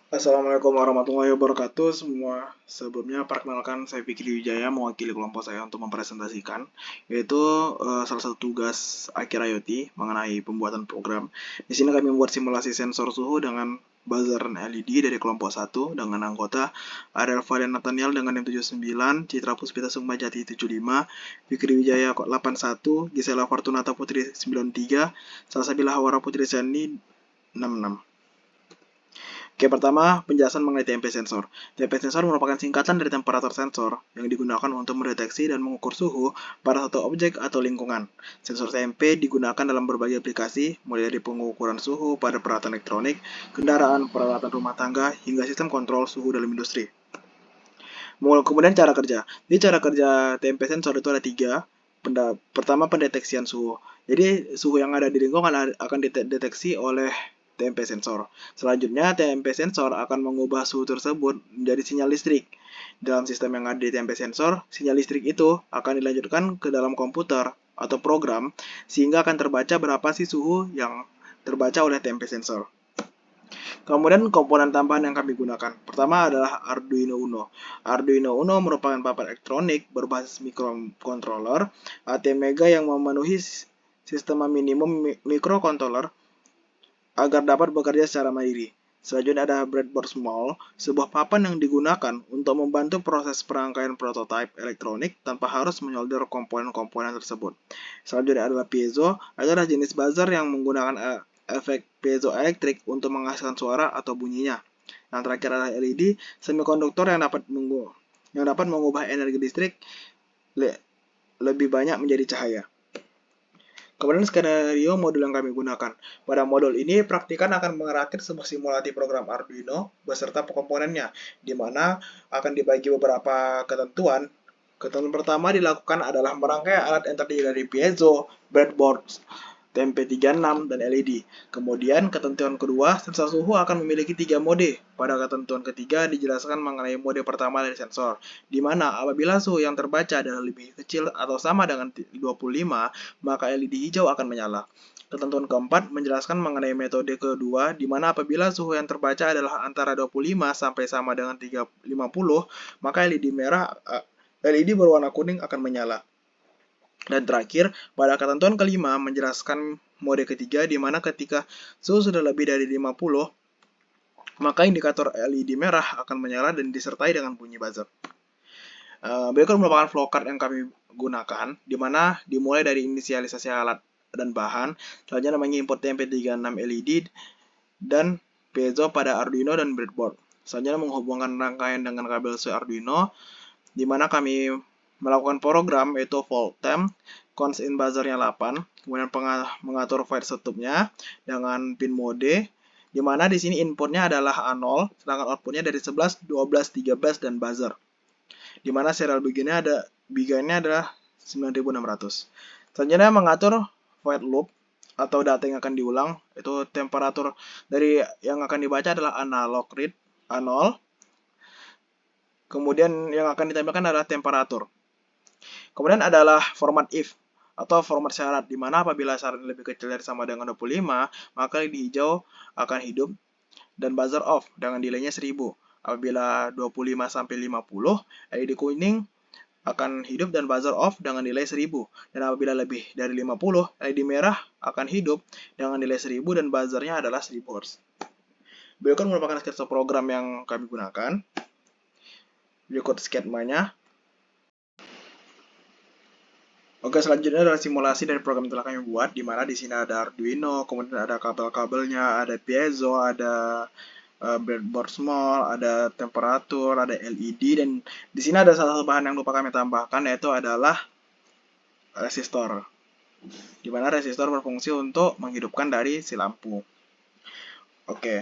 Assalamualaikum warahmatullahi wabarakatuh semua. Sebelumnya perkenalkan, saya Fikri Wijaya mewakili kelompok saya untuk mempresentasikan yaitu salah satu tugas akhir IoT mengenai pembuatan program. Di sini kami membuat simulasi sensor suhu dengan buzzer LED dari kelompok 1 dengan anggota Ariel Valen Nathaniel dengan M79, Citra Puspita Sukmajati 75, Fikri Wijaya 81, Gisela Fortunata Putri 93, Salsabila Hawara Putri Sani 66. Oke, pertama, penjelasan mengenai TMP sensor. TMP sensor merupakan singkatan dari temperatur sensor yang digunakan untuk mendeteksi dan mengukur suhu pada satu objek atau lingkungan. Sensor TMP digunakan dalam berbagai aplikasi, mulai dari pengukuran suhu pada peralatan elektronik, kendaraan, peralatan rumah tangga, hingga sistem kontrol suhu dalam industri. Kemudian cara kerja. Di cara kerja TMP sensor itu ada tiga. Pertama, pendeteksian suhu. Jadi, suhu yang ada di lingkungan akan dideteksi oleh TMP sensor. Selanjutnya, TMP sensor akan mengubah suhu tersebut menjadi sinyal listrik. Dalam sistem yang ada di TMP sensor, sinyal listrik itu akan dilanjutkan ke dalam komputer atau program sehingga akan terbaca berapa sih suhu yang terbaca oleh TMP sensor. Kemudian komponen tambahan yang kami gunakan. Pertama adalah Arduino Uno. Arduino Uno merupakan papan elektronik berbasis microcontroller ATmega yang memenuhi sistem minimum microcontroller agar dapat bekerja secara mandiri. Selanjutnya ada breadboard small, sebuah papan yang digunakan untuk membantu proses perangkaian prototipe elektronik tanpa harus menyolder komponen-komponen tersebut. Selanjutnya adalah piezo, adalah jenis buzzer yang menggunakan efek piezoelektrik untuk menghasilkan suara atau bunyinya. Yang terakhir adalah LED, semikonduktor yang dapat mengubah energi listrik lebih banyak menjadi cahaya. Kemudian skenario modul yang kami gunakan. Pada modul ini, praktikan akan merakit sebuah simulasi program Arduino beserta komponennya, di mana akan dibagi beberapa ketentuan. Ketentuan pertama dilakukan adalah merangkai alat yang terdiri dari piezo, breadboard, TMP36, dan LED. Kemudian, ketentuan kedua, sensor suhu akan memiliki 3 mode. Pada ketentuan ketiga dijelaskan mengenai mode pertama dari sensor, di mana apabila suhu yang terbaca adalah lebih kecil atau sama dengan 25, maka LED hijau akan menyala. Ketentuan keempat menjelaskan mengenai metode kedua, di mana apabila suhu yang terbaca adalah antara 25 sampai sama dengan 350, maka LED berwarna kuning akan menyala. Dan terakhir, pada ketentuan kelima menjelaskan mode ketiga, di mana ketika suhu sudah lebih dari 50, maka indikator LED merah akan menyala dan disertai dengan bunyi buzzer. Berikut merupakan flowcard yang kami gunakan, di mana dimulai dari inisialisasi alat dan bahan, selanjutnya mengimport TMP36 LED dan piezo pada Arduino dan breadboard. Selanjutnya menghubungkan rangkaian dengan kabel SU Arduino, di mana kami melakukan program yaitu volt temp, const in buzzernya 8, kemudian mengatur file setupnya dengan pin mode, di mana di sini inputnya adalah A0, sedangkan outputnya dari 11, 12, 13, dan buzzer. Di mana serial beginnya adalah 9600. Selanjutnya mengatur void loop atau data yang akan diulang, itu temperatur dari yang akan dibaca adalah analog read A0, kemudian yang akan ditampilkan adalah temperatur. Kemudian adalah format if atau format syarat, di mana apabila syarat lebih kecil dari sama dengan 25, maka LED hijau akan hidup dan buzzer off dengan delaynya 1000. Apabila 25 sampai 50, LED kuning akan hidup dan buzzer off dengan delay 1000. Dan apabila lebih dari 50, LED merah akan hidup dengan delay 1000 dan buzzernya adalah 1000 Hz. Berikut merupakan sketsa program yang kami gunakan. Berikut skemanya. Oke, selanjutnya adalah simulasi dari program yang telah kami buat, di mana di sini ada Arduino, kemudian ada kabel-kabelnya, ada piezo, ada breadboard small, ada temperatur, ada LED, dan di sini ada salah satu bahan yang lupa kami tambahkan, yaitu adalah resistor, di mana resistor berfungsi untuk menghidupkan dari si lampu. Oke,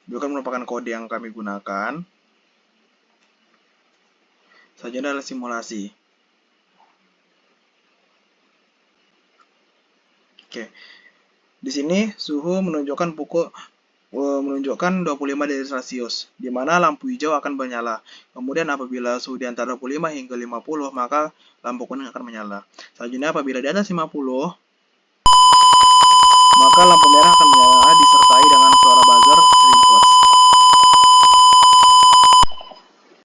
itu kan merupakan kode yang kami gunakan. Selanjutnya adalah simulasi. Oke, di sini suhu menunjukkan 25 derajat Celcius, di mana lampu hijau akan menyala. Kemudian apabila suhu di antara 25 hingga 50, maka lampu kuning akan menyala. Selanjutnya apabila di atas 50, maka lampu merah akan menyala disertai dengan